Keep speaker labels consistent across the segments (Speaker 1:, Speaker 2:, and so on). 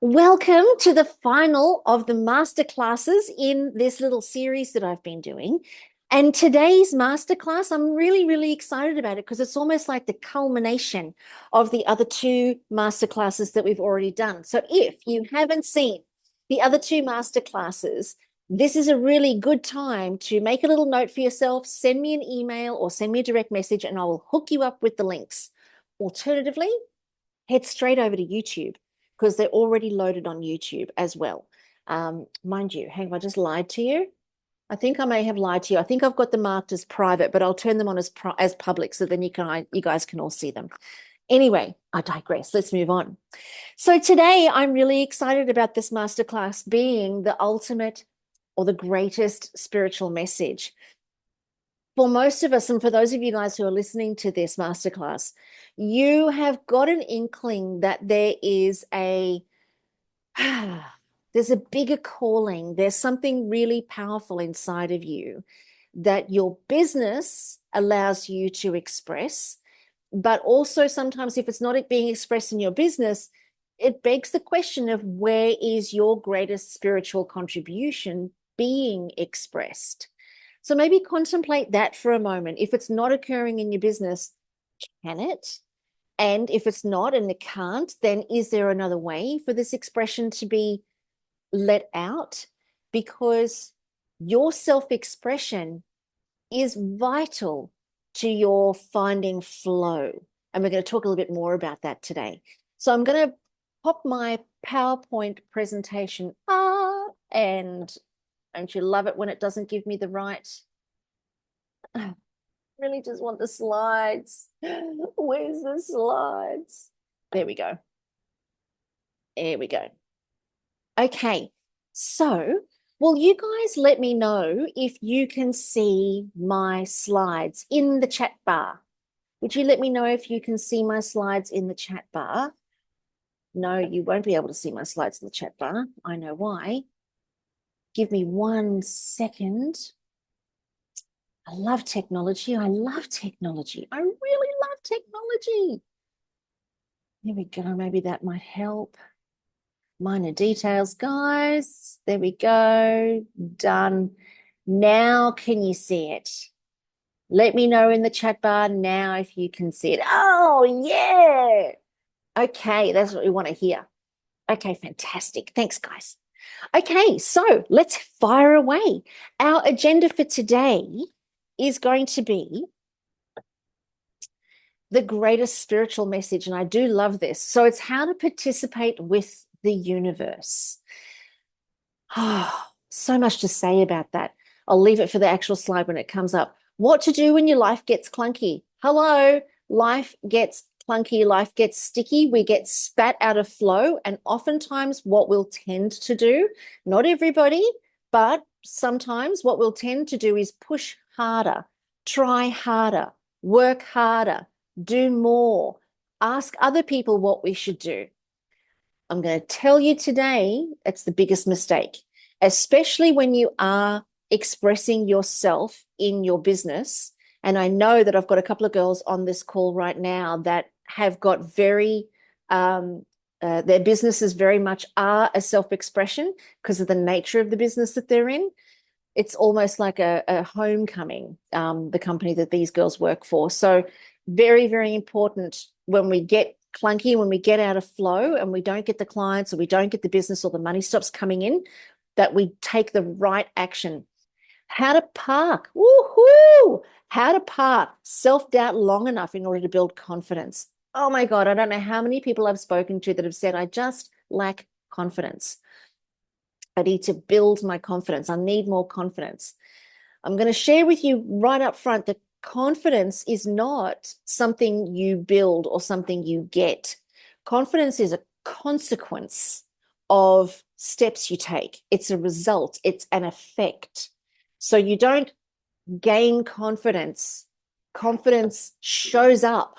Speaker 1: Welcome to the final of the masterclasses in this little series that I've been doing. And today's masterclass, I'm really, really excited about it because it's almost like the culmination of the other two masterclasses that we've already done. So if you haven't seen the other two masterclasses, this is a really good time to make a little note for yourself, send me an email or send me a direct message, and I will hook you up with the links. Alternatively, head straight over to YouTube because they're already loaded on YouTube as well. Mind you, hang on, I just lied to you. I think I may have lied to you. I think I've got them marked as private, but I'll turn them on as public so then you guys can all see them. Anyway, I digress. Let's move on. So today I'm really excited about this masterclass being the ultimate or the greatest spiritual message. For most of us, and for those of you guys who are listening to this masterclass, you have got an inkling that there is there's a bigger calling. There's something really powerful inside of you that your business allows you to express. But also sometimes if it's not being expressed in your business, it begs the question of where is your greatest spiritual contribution being expressed? So maybe contemplate that for a moment. If it's not occurring in your business, can it? And if it's not and it can't, then is there another way for this expression to be let out? Because your self-expression is vital to your finding flow. And we're going to talk a little bit more about that today. So I'm going to pop my PowerPoint presentation up, and don't you love it when it doesn't give me the right? I really just want the slides. Where's the slides? There we go. There we go. Okay, so will you guys let me know if you can see my slides in the chat bar? Would you let me know if you can see my slides in the chat bar? No, you won't be able to see my slides in the chat bar. I know why. Give me 1 second. I love technology. I love technology. I really love technology. There we go. Maybe that might help. Minor details, guys. There we go. Done. Now, can you see it? Let me know in the chat bar now if you can see it. Oh, yeah. Okay, that's what we want to hear. Okay, fantastic. Thanks, guys. Okay, so let's fire away. Our agenda for today is going to be the greatest spiritual message. And I do love this. So it's how to participate with the universe. Oh, so much to say about that. I'll leave it for the actual slide when it comes up. What to do when your life gets clunky. Hello, life gets clunky, life gets sticky, we get spat out of flow. And oftentimes what we'll tend to do, not everybody, but sometimes what we'll tend to do is push harder, try harder, work harder, do more, ask other people what we should do. I'm going to tell you today, it's the biggest mistake, especially when you are expressing yourself in your business. And I know that I've got a couple of girls on this call right now that have got their businesses very much are a self-expression because of the nature of the business that they're in. It's almost like a homecoming, the company that these girls work for. So very, very important when we get clunky, when we get out of flow and we don't get the clients or we don't get the business or the money stops coming in, that we take the right action. How to park. Woohoo! How to park self-doubt long enough in order to build confidence. Oh my God, I don't know how many people I've spoken to that have said, I just lack confidence. I need to build my confidence. I need more confidence. I'm going to share with you right up front that confidence is not something you build or something you get. Confidence is a consequence of steps you take. It's a result. It's an effect. So you don't gain confidence. Confidence shows up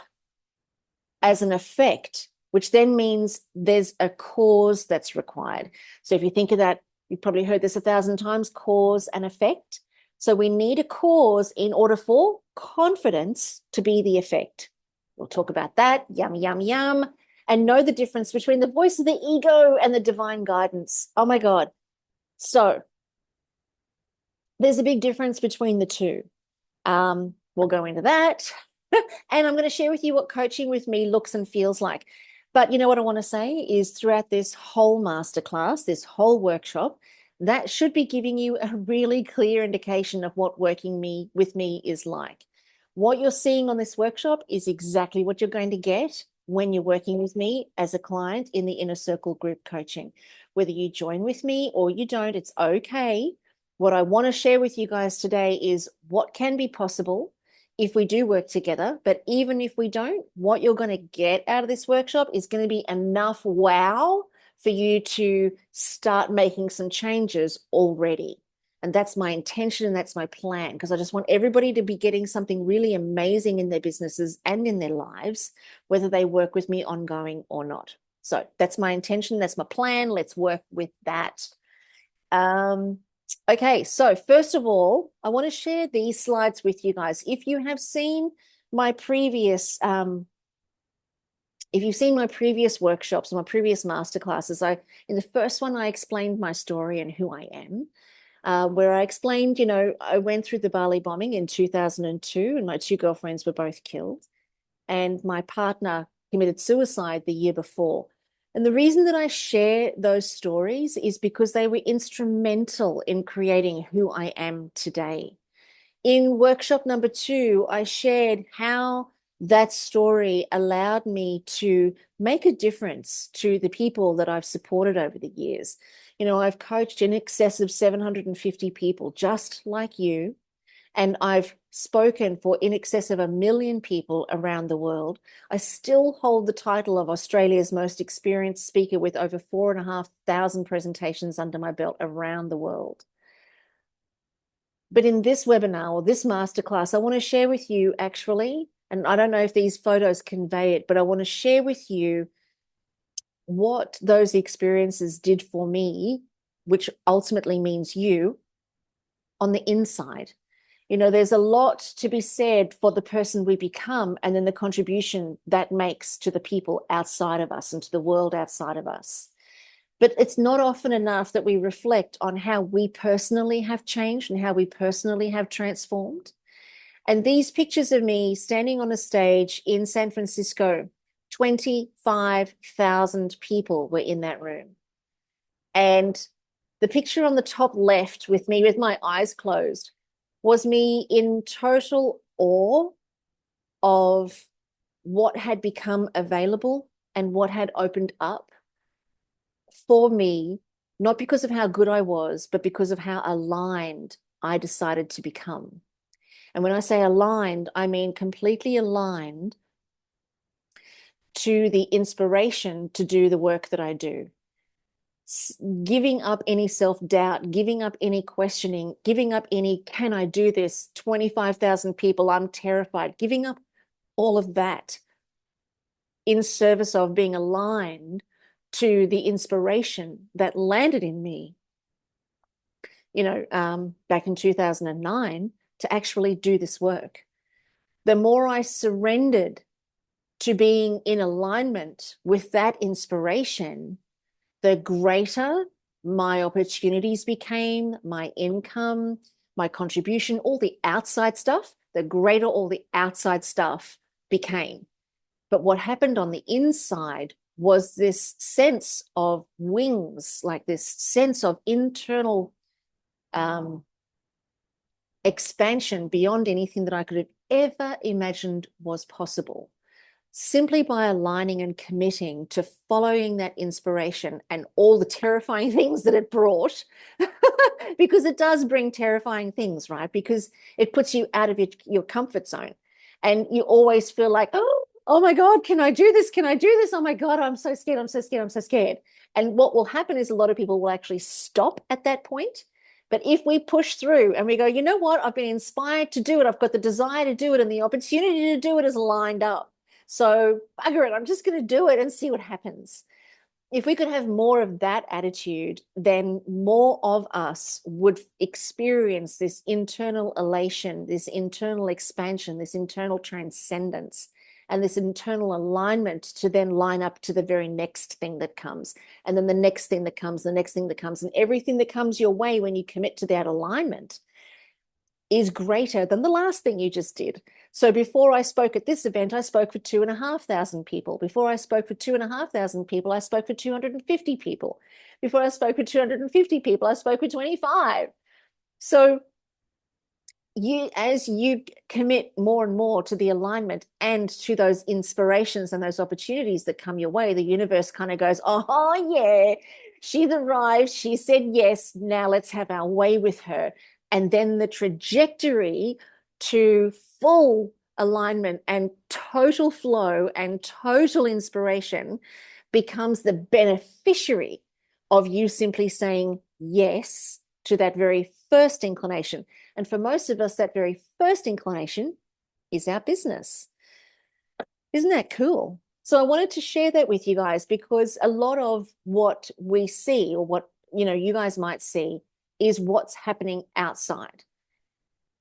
Speaker 1: as an effect, which then means there's a cause that's required. So if you think of that, you've probably heard this 1,000 times, cause and effect. So we need a cause in order for confidence to be the effect. We'll talk about that. Yum, yum, yum. and know the difference between the voice of the ego and the divine guidance. Oh my God. So there's a big difference between the two. We'll go into that. And I'm going to share with you what coaching with me looks and feels like. But you know what I want to say is throughout this whole masterclass, this whole workshop, that should be giving you a really clear indication of what working with me is like. What you're seeing on this workshop is exactly what you're going to get when you're working with me as a client in the Inner Circle group coaching. Whether you join with me or you don't, it's okay. What I want to share with you guys today is what can be possible if we do work together. But even if we don't, what you're going to get out of this workshop is going to be enough wow for you to start making some changes already. And that's my intention and that's my plan, because I just want everybody to be getting something really amazing in their businesses and in their lives, whether they work with me ongoing or not. So that's my intention. That's my plan. Let's work with that. Okay, so first of all, I want to share these slides with you guys. If you have seen my previous workshops, my previous masterclasses, in the first one, I explained my story and who I am, where I explained, I went through the Bali bombing in 2002 and my two girlfriends were both killed. And my partner committed suicide the year before. And the reason that I share those stories is because they were instrumental in creating who I am today. In workshop number 2, I shared how that story allowed me to make a difference to the people that I've supported over the years. I've coached in excess of 750 people just like you, and I've spoken for in excess of 1 million people around the world. I still hold the title of Australia's most experienced speaker with over 4,500 presentations under my belt around the world. But in this webinar or this masterclass, I want to share with you actually, and I don't know if these photos convey it, but I want to share with you what those experiences did for me, which ultimately means you, on the inside. There's a lot to be said for the person we become and then the contribution that makes to the people outside of us and to the world outside of us. But it's not often enough that we reflect on how we personally have changed and how we personally have transformed. And these pictures of me standing on a stage in San Francisco, 25,000 people were in that room. And the picture on the top left with me with my eyes closed was me in total awe of what had become available and what had opened up for me, not because of how good I was, but because of how aligned I decided to become. And when I say aligned, I mean completely aligned to the inspiration to do the work that I do. Giving up any self-doubt, giving up any questioning, giving up any, can I do this? 25,000 people, I'm terrified. Giving up all of that in service of being aligned to the inspiration that landed in me, back in 2009 to actually do this work. The more I surrendered to being in alignment with that inspiration, the greater my opportunities became, my income, my contribution, all the outside stuff, the greater all the outside stuff became. But what happened on the inside was this sense of wings, like this sense of internal expansion beyond anything that I could have ever imagined was possible, simply by aligning and committing to following that inspiration and all the terrifying things that it brought, because it does bring terrifying things, right? Because it puts you out of your comfort zone and you always feel like, oh my God, can I do this? Can I do this? Oh my God, I'm so scared. I'm so scared. I'm so scared. And what will happen is a lot of people will actually stop at that point. But if we push through and we go, you know what, I've been inspired to do it. I've got the desire to do it and the opportunity to do it is lined up. So bugger it, I'm just going to do it and see what happens. If we could have more of that attitude, then more of us would experience this internal elation, this internal expansion, this internal transcendence. and this internal alignment to then line up to the very next thing that comes, and then the next thing that comes, the next thing that comes, and everything that comes your way when you commit to that alignment is greater than the last thing you just did. So before I spoke at this event, I spoke for 2,500 people. Before I spoke for 2,500 people, I spoke for 250 people. Before I spoke for 250 people, I spoke for 25. So as you commit more and more to the alignment and to those inspirations and those opportunities that come your way, the universe kind of goes, oh yeah, she's arrived. She said yes. Now let's have our way with her. And then the trajectory to full alignment and total flow and total inspiration becomes the beneficiary of you simply saying yes to that very first inclination. And for most of us, that very first inclination is our business. Isn't that cool? So I wanted to share that with you guys, because a lot of what we see, or what you guys might see, is what's happening outside.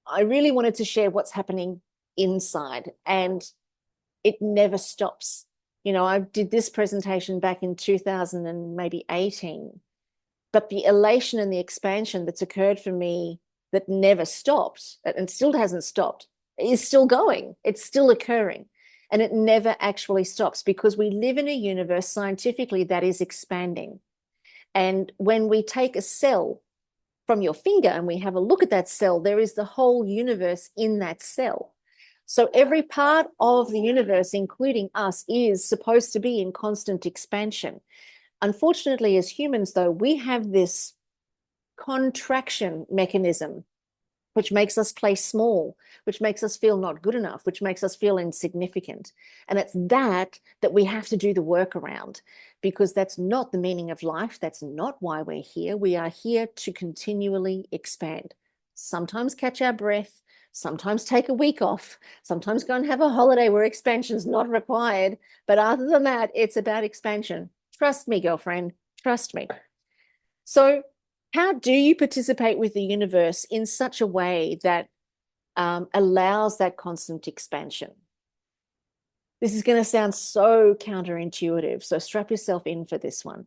Speaker 1: I really wanted to share what's happening inside, and it never stops. I did this presentation back in 2000 and maybe 18, but the elation and the expansion that's occurred for me that never stopped and still hasn't stopped is still going. It's still occurring, and it never actually stops, because we live in a universe scientifically that is expanding. And when we take a cell from your finger and we have a look at that cell, there is the whole universe in that cell. So every part of the universe, including us, is supposed to be in constant expansion. Unfortunately, as humans, though, we have this contraction mechanism, which makes us play small, which makes us feel not good enough, which makes us feel insignificant. And it's that we have to do the work around, because that's not the meaning of life. That's not why we're here. We are here to continually expand. Sometimes catch our breath, sometimes take a week off, sometimes go and have a holiday where expansion's not required. But other than that, it's about expansion. Trust me, girlfriend, trust me. So how do you participate with the universe in such a way that allows that constant expansion? This is going to sound so counterintuitive, so strap yourself in for this one.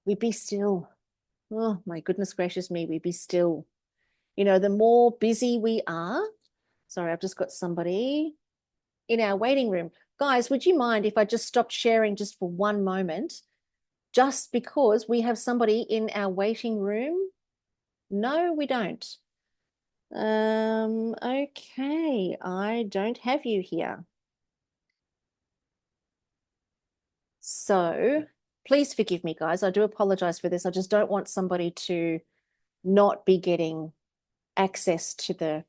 Speaker 1: We be still. Oh, my goodness gracious me, we be still. The more busy we are. Sorry, I've just got somebody in our waiting room. Guys, would you mind if I just stopped sharing just for one moment? Just because we have somebody in our waiting room? No, we don't. Okay, I don't have you here. So please forgive me, guys. I do apologize for this. I just don't want somebody to not be getting access to the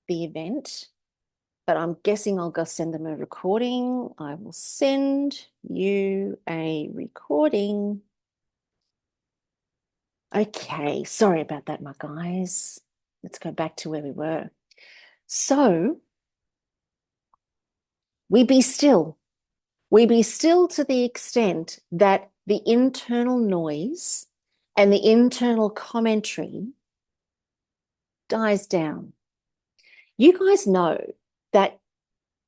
Speaker 1: event. But I'm guessing I'll go send them a recording. I will send you a recording. Okay, sorry about that, my guys. Let's go back to where we were. So, we be still. We be still to the extent that the internal noise and the internal commentary dies down. You guys know that,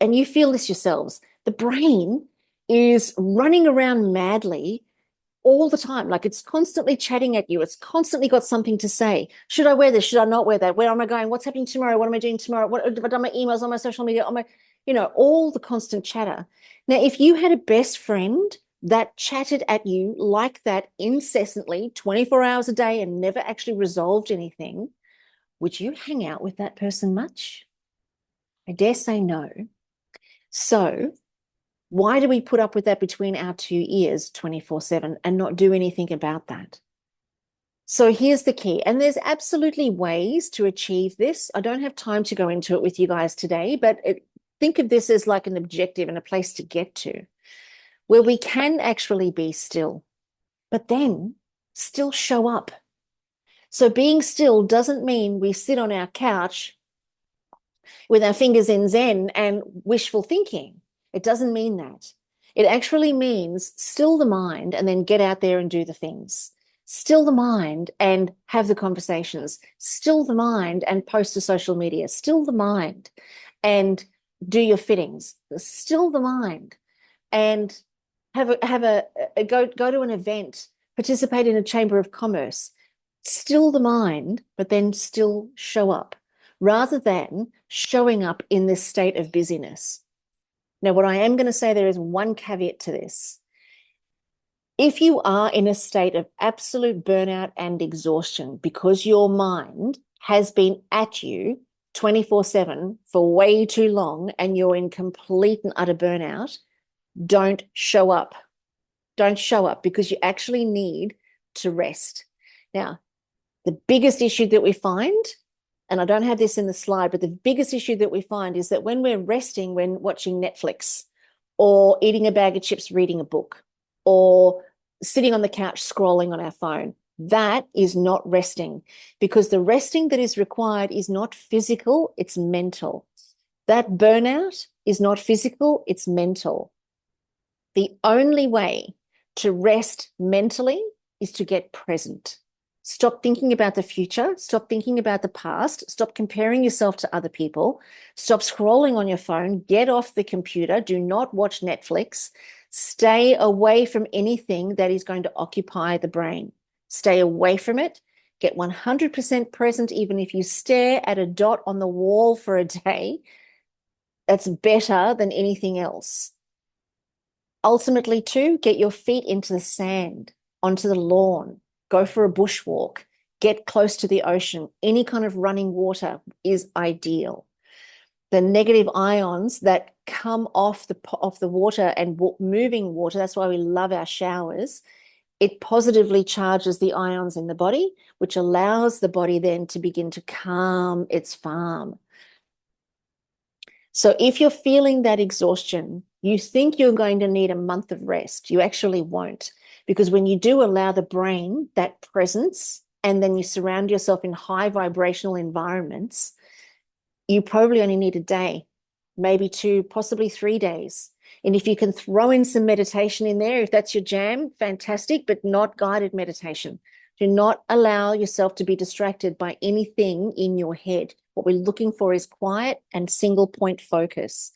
Speaker 1: and you feel this yourselves, the brain is running around madly all the time. Like, it's constantly chatting at you. It's constantly got something to say. Should I wear this? Should I not wear that? Where am I going? What's happening tomorrow? What am I doing tomorrow? What have I done? My emails, on my social media, on my, all the constant chatter. Now, if you had a best friend that chatted at you like that incessantly, 24 hours a day, and never actually resolved anything, would you hang out with that person much? I dare say no. So why do we put up with that between our two ears 24/7 and not do anything about that? So here's the key, and there's absolutely ways to achieve this. I don't have time to go into it with you guys today, but think of this as like an objective and a place to get to, where we can actually be still, but then still show up. So being still doesn't mean we sit on our couch with our fingers in Zen and wishful thinking. It doesn't mean that. It actually means still the mind and then get out there and do the things. Still the mind and have the conversations. Still the mind and post to social media. Still the mind and do your fittings. Still the mind, and go to an event, participate in a chamber of commerce. Still the mind, but then still show up, rather than showing up in this state of busyness. Now, what I am going to say, there is one caveat to this. If you are in a state of absolute burnout and exhaustion because your mind has been at you 24/7 for way too long and you're in complete and utter burnout, don't show up. Don't show up, because you actually need to rest. Now, the biggest issue that we find, and I don't have this in the slide, but the biggest issue that we find is that when we're resting, when watching Netflix or eating a bag of chips, reading a book, or sitting on the couch scrolling on our phone, that is not resting, because the resting that is required is not physical, it's mental. That burnout is not physical, it's mental. The only way to rest mentally is to get present. Stop thinking about the future. Stop thinking about the past. Stop comparing yourself to other people. Stop scrolling on your phone. Get off the computer. Do not watch Netflix. Stay away from anything that is going to occupy the brain. Stay away from it. Get 100% present, even if you stare at a dot on the wall for a day. That's better than anything else. Ultimately, too, get your feet into the sand, onto the lawn, go for a bushwalk, get close to the ocean. Any kind of running water is ideal. The negative ions that come off the water and moving water, that's why we love our showers. It positively charges the ions in the body, which allows the body then to begin to calm its farm. So if you're feeling that exhaustion, you think you're going to need a month of rest. You actually won't, because when you do allow the brain that presence, and then you surround yourself in high vibrational environments, you probably only need a day, maybe 2, possibly 3 days. And if you can throw in some meditation in there, if that's your jam, fantastic, but not guided meditation. Do not allow yourself to be distracted by anything in your head. What we're looking for is quiet and single point focus.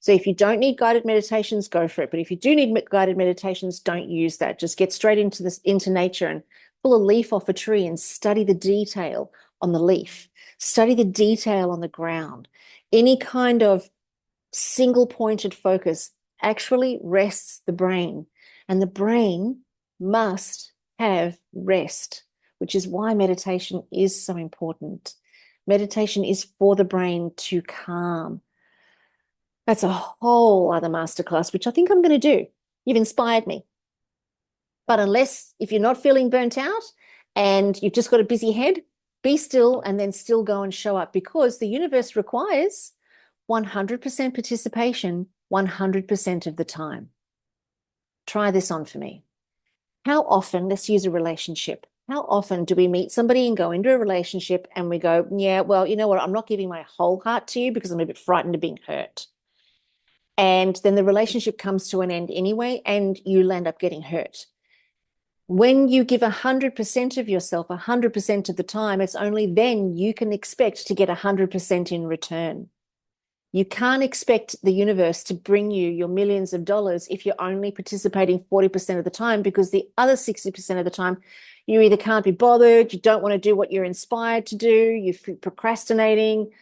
Speaker 1: So if you don't need guided meditations, go for it. But if you do need guided meditations, don't use that. Just get straight into nature and pull a leaf off a tree and study the detail on the leaf. Study the detail on the ground. Any kind of single pointed focus actually rests the brain, and the brain must have rest, which is why meditation is so important. Meditation is for the brain to calm. That's a whole other masterclass, which I think I'm going to do. You've inspired me. But if you're not feeling burnt out and you've just got a busy head, be still and then still go and show up, because the universe requires 100% participation 100% of the time. Try this on for me. How often, let's use a relationship. How often do we meet somebody and go into a relationship and we go, yeah, well, you know what? I'm not giving my whole heart to you because I'm a bit frightened of being hurt. And then the relationship comes to an end anyway, and you'll end up getting hurt. When you give 100% of yourself 100% of the time, it's only then you can expect to get 100% in return. You can't expect the universe to bring you your millions of dollars if you're only participating 40% of the time, because the other 60% of the time, you either can't be bothered, you don't want to do what you're inspired to do, you're procrastinating,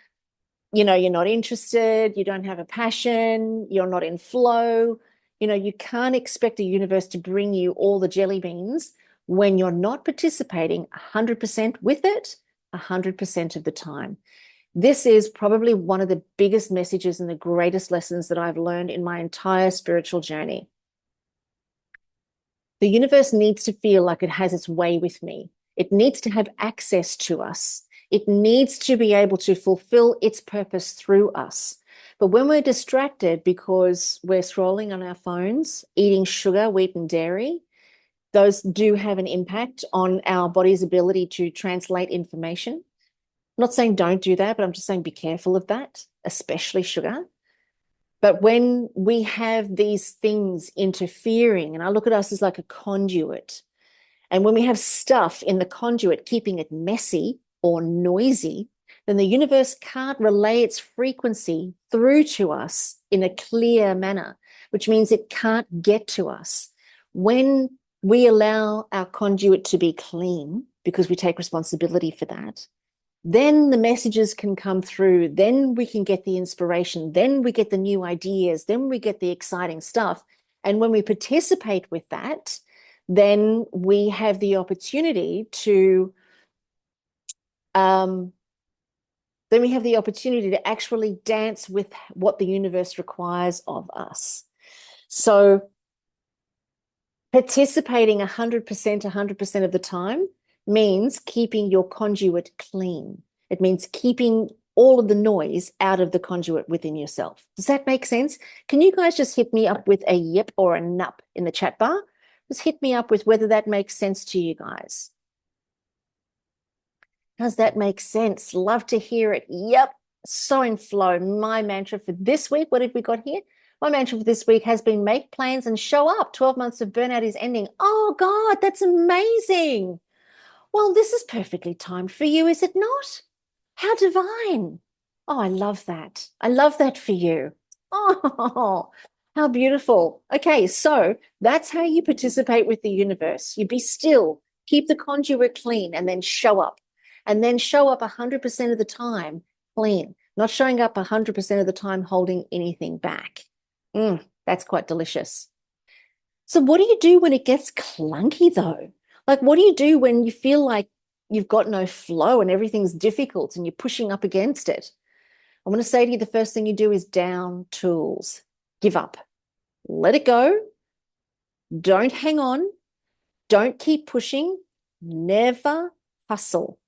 Speaker 1: you're not interested, you don't have a passion, you're not in flow. You can't expect the universe to bring you all the jelly beans when you're not participating 100% with it 100% of the time. This is probably one of the biggest messages and the greatest lessons that I've learned in my entire spiritual journey. The universe needs to feel like it has its way with me. It needs to have access to us. It needs to be able to fulfill its purpose through us. But when we're distracted because we're scrolling on our phones, eating sugar, wheat, and dairy, those do have an impact on our body's ability to translate information. I'm not saying don't do that, but I'm just saying be careful of that, especially sugar. But when we have these things interfering, and I look at us as like a conduit, and when we have stuff in the conduit keeping it messy or noisy, then the universe can't relay its frequency through to us in a clear manner, which means it can't get to us. When we allow our conduit to be clean, because we take responsibility for that, then the messages can come through. Then we can get the inspiration. Then we get the new ideas. Then we get the exciting stuff. And when we participate with that, then we have the opportunity to actually dance with what the universe requires of us. So participating 100% of the time means keeping your conduit clean. It means keeping all of the noise out of the conduit within yourself. Does that make sense? Can you guys just hit me up with a yep or a nup in the chat bar? Just hit me up with whether that makes sense to you guys. Does that make sense? Love to hear it. Yep. So in flow. My mantra for this week, what have we got here? My mantra for this week has been make plans and show up. 12 months of burnout is ending. Oh, God, that's amazing. Well, this is perfectly timed for you, is it not? How divine. Oh, I love that. I love that for you. Oh, how beautiful. Okay, so that's how you participate with the universe. You be still, keep the conduit clean, and then show up. And then show up 100% of the time clean, not showing up 100% of the time holding anything back. That's quite delicious. So what do you do when it gets clunky, though? Like, what do you do when you feel like you've got no flow and everything's difficult and you're pushing up against it? I'm going to say to you, the first thing you do is down tools. Give up. Let it go. Don't hang on. Don't keep pushing. Never hustle.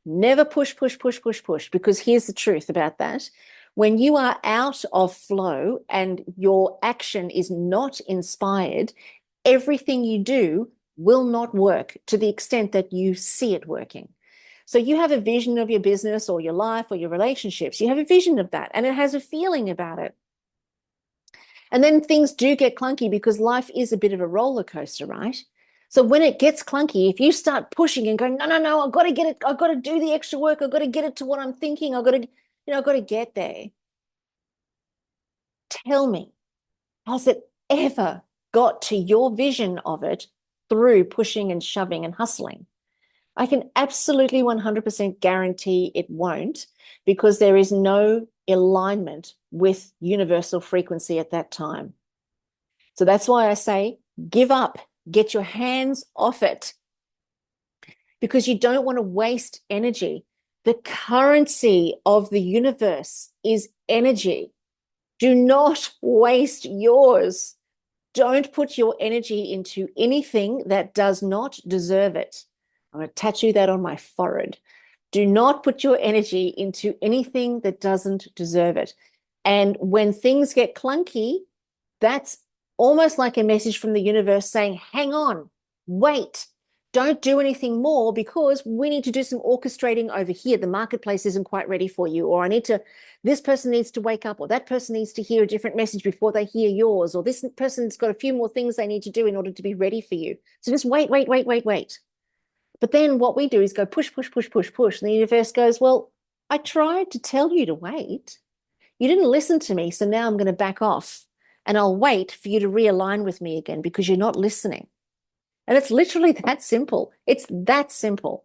Speaker 1: Never push, because here's the truth about that. When you are out of flow and your action is not inspired, everything you do will not work to the extent that you see it working. So you have a vision of your business or your life or your relationships. You have a vision of that, and it has a feeling about it. And then things do get clunky because life is a bit of a roller coaster, right? So when it gets clunky, if you start pushing and going, no, I've got to get it, I've got to do the extra work, I've got to get it to what I'm thinking, I've got to get there. Tell me, has it ever got to your vision of it through pushing and shoving and hustling? I can absolutely 100% guarantee it won't, because there is no alignment with universal frequency at that time. So that's why I say give up, get your hands off it, because you don't want to waste energy. The currency of the universe is energy. Do not waste yours. Don't put your energy into anything that does not deserve it. I'm going to tattoo that on my forehead. Do not put your energy into anything that doesn't deserve it. And when things get clunky, that's almost like a message from the universe saying, hang on, wait, don't do anything more, because we need to do some orchestrating over here. The marketplace isn't quite ready for you, or this person needs to wake up, or that person needs to hear a different message before they hear yours, or this person's got a few more things they need to do in order to be ready for you. So just wait. But then what we do is go push. And the universe goes, well, I tried to tell you to wait. You didn't listen to me. So now I'm going to back off, and I'll wait for you to realign with me again, because you're not listening. And it's literally that simple. It's that simple.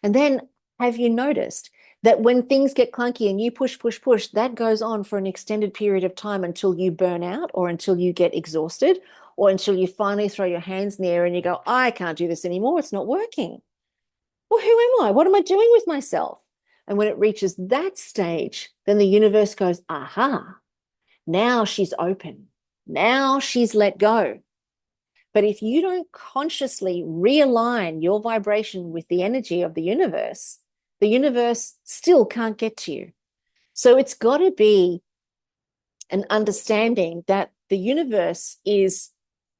Speaker 1: And then have you noticed that when things get clunky and you push, that goes on for an extended period of time until you burn out, or until you get exhausted, or until you finally throw your hands in the air and you go, I can't do this anymore. It's not working. Well, who am I? What am I doing with myself? And when it reaches that stage, then the universe goes, aha, now she's open. Now she's let go. But if you don't consciously realign your vibration with the energy of the universe still can't get to you. So it's got to be an understanding that the universe is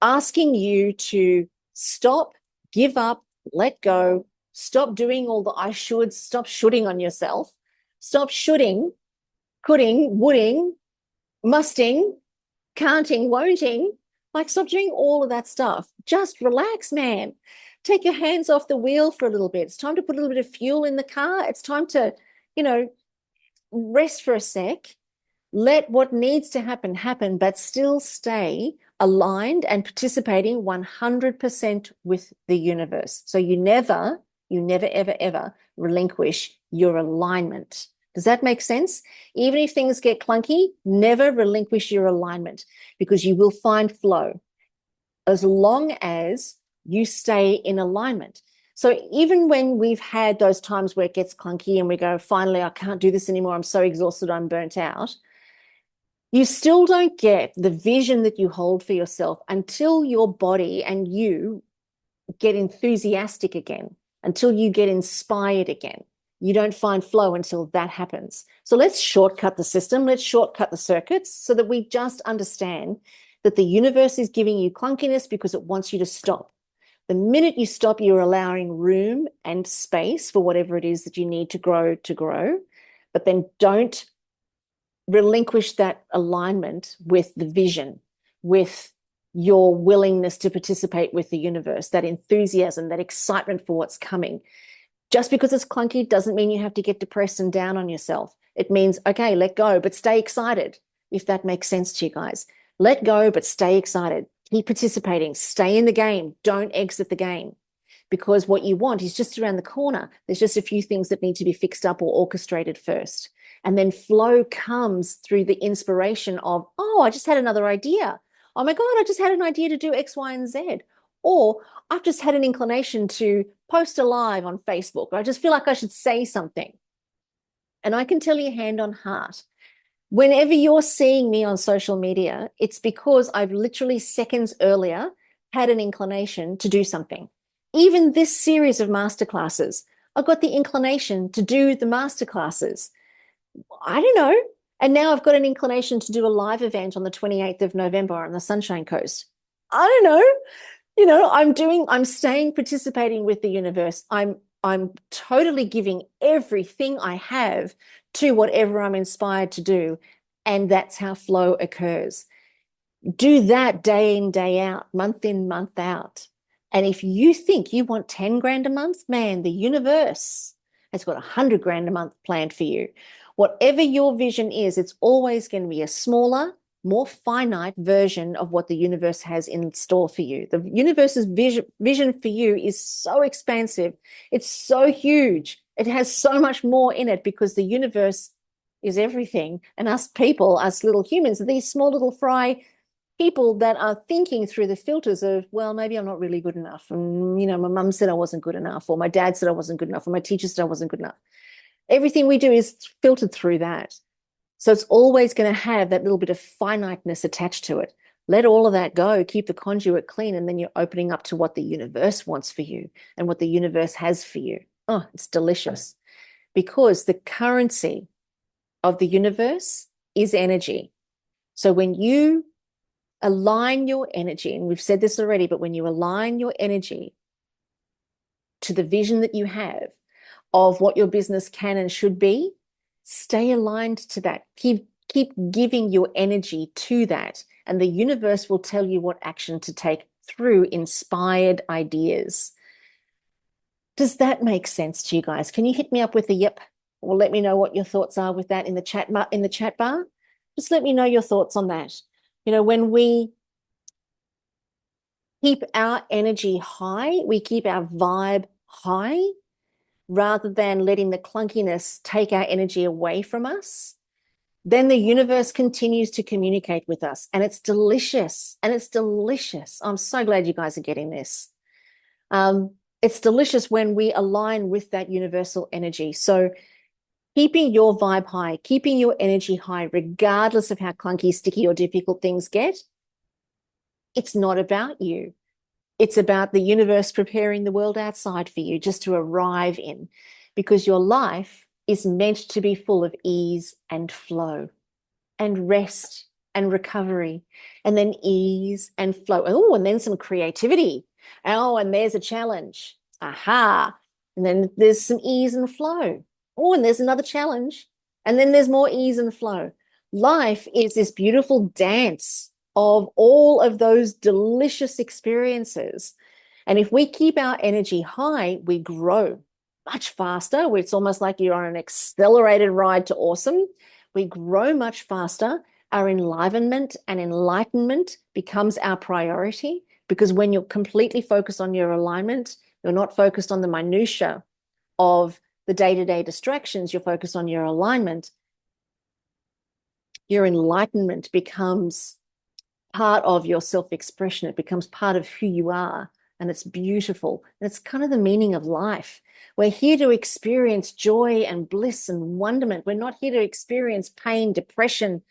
Speaker 1: asking you to stop, give up, let go, stop doing all the I shoulds, stop shoulding on yourself, stop shoulding, coulding, woulding, musting, canting, won'ting. Like, stop doing all of that stuff. Just relax, man. take your hands off the wheel for a little bit. It's time to put a little bit of fuel in the car. It's time to, you know, rest for a sec. Let what needs to happen happen, but still stay aligned and participating 100% with the universe. So you never, ever, ever relinquish your alignment. Does that make sense? Even if things get clunky, never relinquish your alignment, because you will find flow as long as you stay in alignment. So even when we've had those times where it gets clunky and we go, finally, I can't do this anymore, I'm so exhausted, I'm burnt out, you still don't get the vision that you hold for yourself until your body and you get enthusiastic again, until you get inspired again. You don't find flow until that happens. So let's shortcut the system. Let's shortcut the circuits so that we just understand that the universe is giving you clunkiness because it wants you to stop. The minute you stop, you're allowing room and space for whatever it is that you need to grow, but then don't relinquish that alignment with the vision, with your willingness to participate with the universe, that enthusiasm, that excitement for what's coming. Just because it's clunky doesn't mean you have to get depressed and down on yourself. It means, okay, let go, but stay excited, if that makes sense to you guys. Let go, but stay excited. Keep participating. Stay in the game. Don't exit the game, because what you want is just around the corner. There's just a few things that need to be fixed up or orchestrated first. And then flow comes through the inspiration of, oh, I just had another idea. Oh my God, I just had an idea to do X, Y, and Z. Or I've just had an inclination to post a live on Facebook. I just feel like I should say something. And I can tell you hand on heart, whenever you're seeing me on social media, it's because I've literally seconds earlier had an inclination to do something. Even this series of masterclasses, I've got the inclination to do the masterclasses. I don't know. And now I've got an inclination to do a live event on the 28th of November on the Sunshine Coast. I don't know. You know, I'm staying participating with the universe. I'm totally giving everything I have to whatever I'm inspired to do. And that's how flow occurs. Do that day in, day out, month in, month out. And if you think you want 10 grand a month, man, the universe has got 100 grand a month planned for you. Whatever your vision is, it's always going to be a smaller, more finite version of what the universe has in store for you. The universe's vision for you is so expansive. It's so huge. It has so much more in it, because the universe is everything. And us people, us little humans, are these small little fry people that are thinking through the filters of, well, maybe I'm not really good enough. And, you know, my mum said I wasn't good enough, or my dad said I wasn't good enough, or my teacher said I wasn't good enough. Everything we do is filtered through that. So it's always going to have that little bit of finiteness attached to it. Let all of that go, keep the conduit clean, and then you're opening up to what the universe wants for you and what the universe has for you. Oh, it's delicious, because the currency of the universe is energy. So when you align your energy, and we've said this already, but when you align your energy to the vision that you have of what your business can and should be, stay aligned to that. Keep giving your energy to that, and the universe will tell you what action to take through inspired ideas. Does that make sense to you guys? Can you hit me up with a yep, or let me know what your thoughts are with that in the chat bar? Just let me know your thoughts on that. You know, when we keep our energy high, we keep our vibe high, rather than letting the clunkiness take our energy away from us, then the universe continues to communicate with us. And it's delicious. And it's delicious. I'm so glad you guys are getting this. It's delicious when we align with that universal energy. So keeping your vibe high, keeping your energy high, regardless of how clunky, sticky, or difficult things get, it's not about you. It's about the universe preparing the world outside for you just to arrive in, because your life is meant to be full of ease and flow and rest and recovery, and then ease and flow. Oh, and then some creativity. Oh, and there's a challenge. Aha. And then there's some ease and flow. Oh, and there's another challenge. And then there's more ease and flow. Life is this beautiful dance of all of those delicious experiences. And if we keep our energy high, we grow much faster. It's almost like you're on an accelerated ride to awesome. We grow much faster. Our enlivenment and enlightenment becomes our priority, because when you're completely focused on your alignment, you're not focused on the minutia of the day-to-day distractions, you're focused on your alignment. Your enlightenment becomes part of your self-expression. It becomes part of who you are, and it's beautiful. And it's kind of the meaning of life. We're here to experience joy and bliss and wonderment. We're not here to experience pain, depression,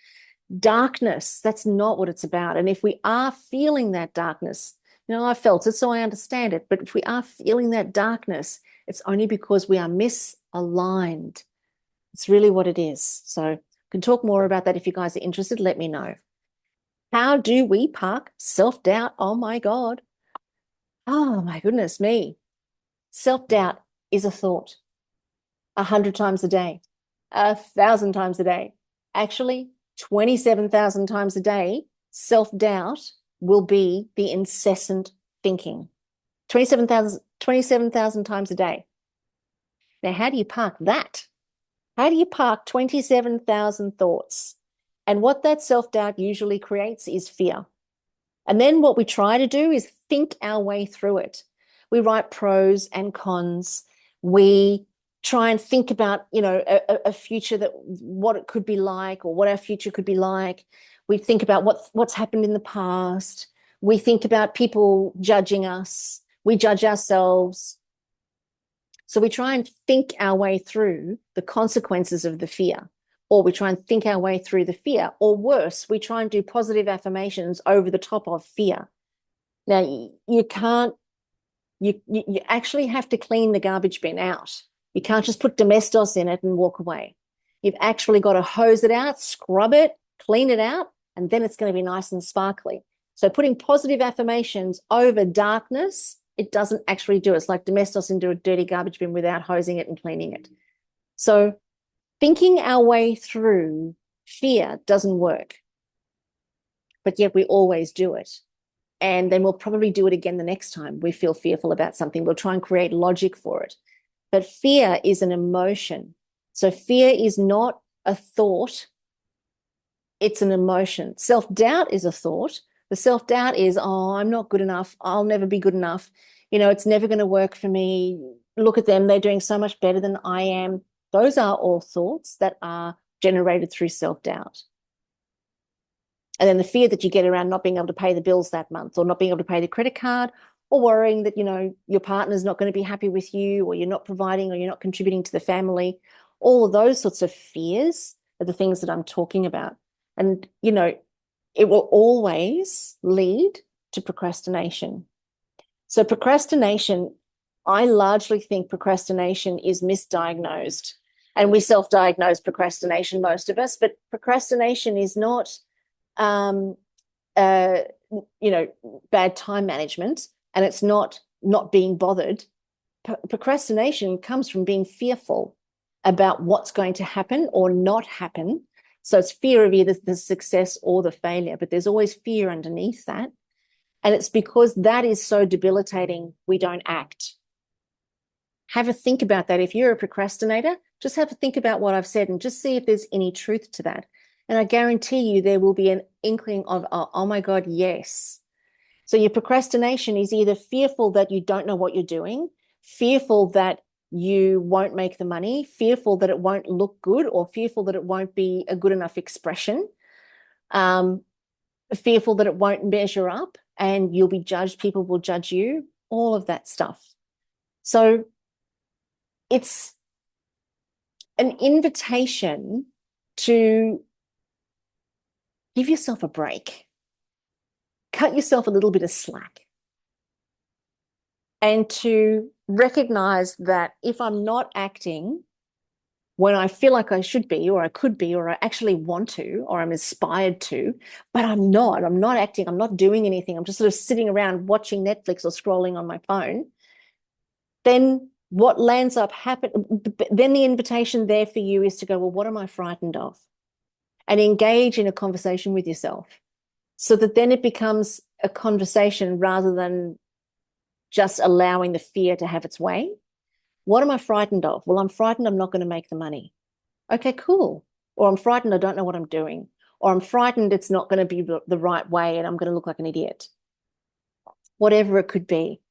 Speaker 1: darkness. That's not what it's about. And if we are feeling that darkness, I felt it, so I understand it. But if we are feeling that darkness, it's only because we are misaligned. It's really what it is. So I can talk more about that if you guys are interested. Let me know. How do we park self-doubt? Oh my God. Oh my goodness me. Self-doubt is a thought 100 times a day, 1,000 times a day. Actually, 27,000 times a day, self-doubt will be the incessant thinking. 27,000 times a day. Now, how do you park that? How do you park 27,000 thoughts? And what that self-doubt usually creates is fear. And then what we try to do is think our way through it. We write pros and cons. We try and think about, a future, that what it could be like, or what our future could be like. We think about what's happened in the past. We think about people judging us. We judge ourselves. So we try and think our way through the consequences of the fear, or we try and think our way through the fear, or worse, we try and do positive affirmations over the top of fear. Now, you can't, you actually have to clean the garbage bin out. You can't just put Domestos in it and walk away. You've actually got to hose it out, scrub it, clean it out, and then it's going to be nice and sparkly. So putting positive affirmations over darkness, it doesn't actually do it. It's like Domestos into a dirty garbage bin without hosing it and cleaning it. So thinking our way through fear doesn't work, but yet we always do it. And then we'll probably do it again the next time we feel fearful about something. We'll try and create logic for it. But fear is an emotion. So fear is not a thought. It's an emotion. Self-doubt is a thought. The self-doubt is, oh, I'm not good enough. I'll never be good enough. It's never going to work for me. Look at them. They're doing so much better than I am. Those are all thoughts that are generated through self-doubt. And then the fear that you get around not being able to pay the bills that month, or not being able to pay the credit card, or worrying that, your partner's not going to be happy with you, or you're not providing, or you're not contributing to the family. All of those sorts of fears are the things that I'm talking about. And, it will always lead to procrastination. So procrastination, I largely think procrastination is misdiagnosed. And we self-diagnose procrastination, most of us, but procrastination is not, bad time management, and it's not being bothered. Procrastination comes from being fearful about what's going to happen or not happen. So it's fear of either the success or the failure, but there's always fear underneath that. And it's because that is so debilitating, we don't act. Have a think about that. If you're a procrastinator, just have a think about what I've said and just see if there's any truth to that. And I guarantee you there will be an inkling of, oh my God, yes. So your procrastination is either fearful that you don't know what you're doing, fearful that you won't make the money, fearful that it won't look good, or fearful that it won't be a good enough expression, fearful that it won't measure up and you'll be judged, people will judge you, all of that stuff. So it's an invitation to give yourself a break, cut yourself a little bit of slack, and to recognize that if I'm not acting when I feel like I should be, or I could be, or I actually want to, or I'm inspired to, but I'm not acting, I'm not doing anything, I'm just sort of sitting around watching Netflix or scrolling on my phone, then what lands up happening, then the invitation there for you is to go, well, what am I frightened of? And engage in a conversation with yourself, so that then it becomes a conversation rather than just allowing the fear to have its way. What am I frightened of? Well, I'm frightened I'm not going to make the money. Okay, cool. Or I'm frightened I don't know what I'm doing. Or I'm frightened it's not going to be the right way and I'm going to look like an idiot. Whatever it could be.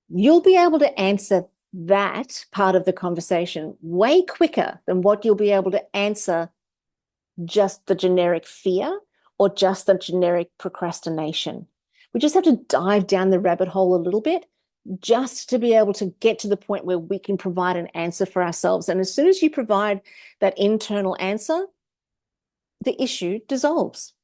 Speaker 1: You'll be able to answer that part of the conversation way quicker than what you'll be able to answer just the generic fear or just the generic procrastination. We just have to dive down the rabbit hole a little bit just to be able to get to the point where we can provide an answer for ourselves. And as soon as you provide that internal answer, the issue dissolves.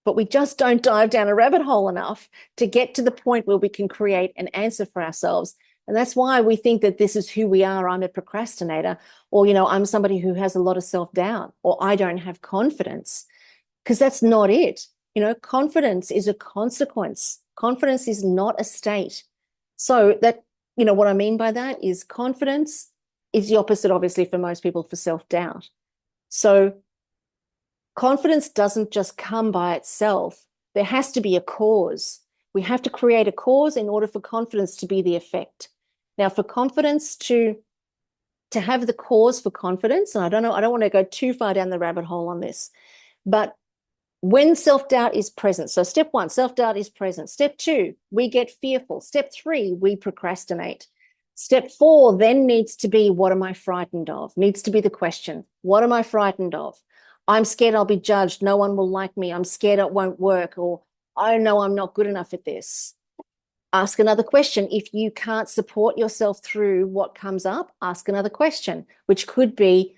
Speaker 1: But we just don't dive down a rabbit hole enough to get to the point where we can create an answer for ourselves. And that's why we think that this is who we are. I'm a procrastinator, or, I'm somebody who has a lot of self-doubt, or I don't have confidence, because that's not it. Confidence is a consequence. Confidence is not a state. So that, what I mean by that is confidence is the opposite, obviously, for most people, for self-doubt. So confidence doesn't just come by itself. There has to be a cause. We have to create a cause in order for confidence to be the effect. Now, for confidence to have the cause for confidence, and I don't want to go too far down the rabbit hole on this, but when self-doubt is present, so step 1, self-doubt is present. Step 2, we get fearful. Step 3, we procrastinate. Step 4 then needs to be, what am I frightened of? Needs to be the question. What am I frightened of? I'm scared I'll be judged. No one will like me. I'm scared it won't work, or I know I'm not good enough at this. Ask another question. If you can't support yourself through what comes up, ask another question, which could be,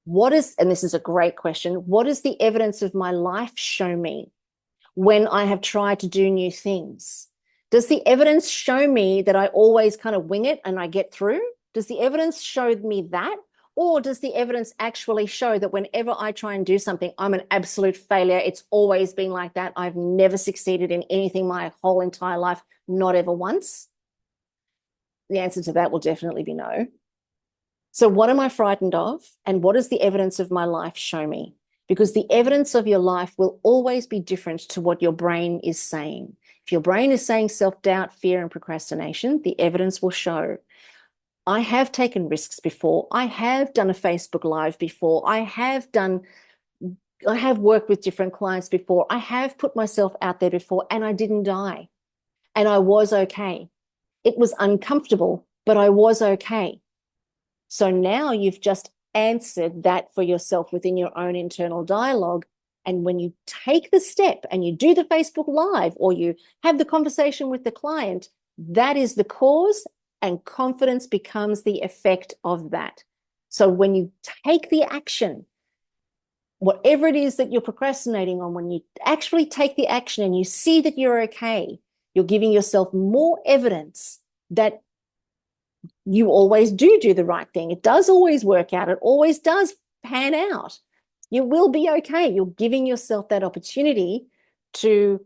Speaker 1: and this is a great question, what does the evidence of my life show me when I have tried to do new things? Does the evidence show me that I always kind of wing it and I get through? Does the evidence show me that? Or does the evidence actually show that whenever I try and do something, I'm an absolute failure? It's always been like that. I've never succeeded in anything my whole entire life, not ever once. The answer to that will definitely be no. So what am I frightened of? And what does the evidence of my life show me? Because the evidence of your life will always be different to what your brain is saying. If your brain is saying self-doubt, fear, and procrastination, the evidence will show. I have taken risks before. I have done a Facebook Live before. I have worked with different clients before. I have put myself out there before, and I didn't die. And I was okay. It was uncomfortable, but I was okay. So now you've just answered that for yourself within your own internal dialogue. And when you take the step and you do the Facebook Live or you have the conversation with the client, that is the cause, and confidence becomes the effect of that. So when you take the action, whatever it is that you're procrastinating on, when you actually take the action and you see that you're okay, you're giving yourself more evidence that you always do the right thing. It does always work out. It always does pan out. You will be okay. You're giving yourself that opportunity to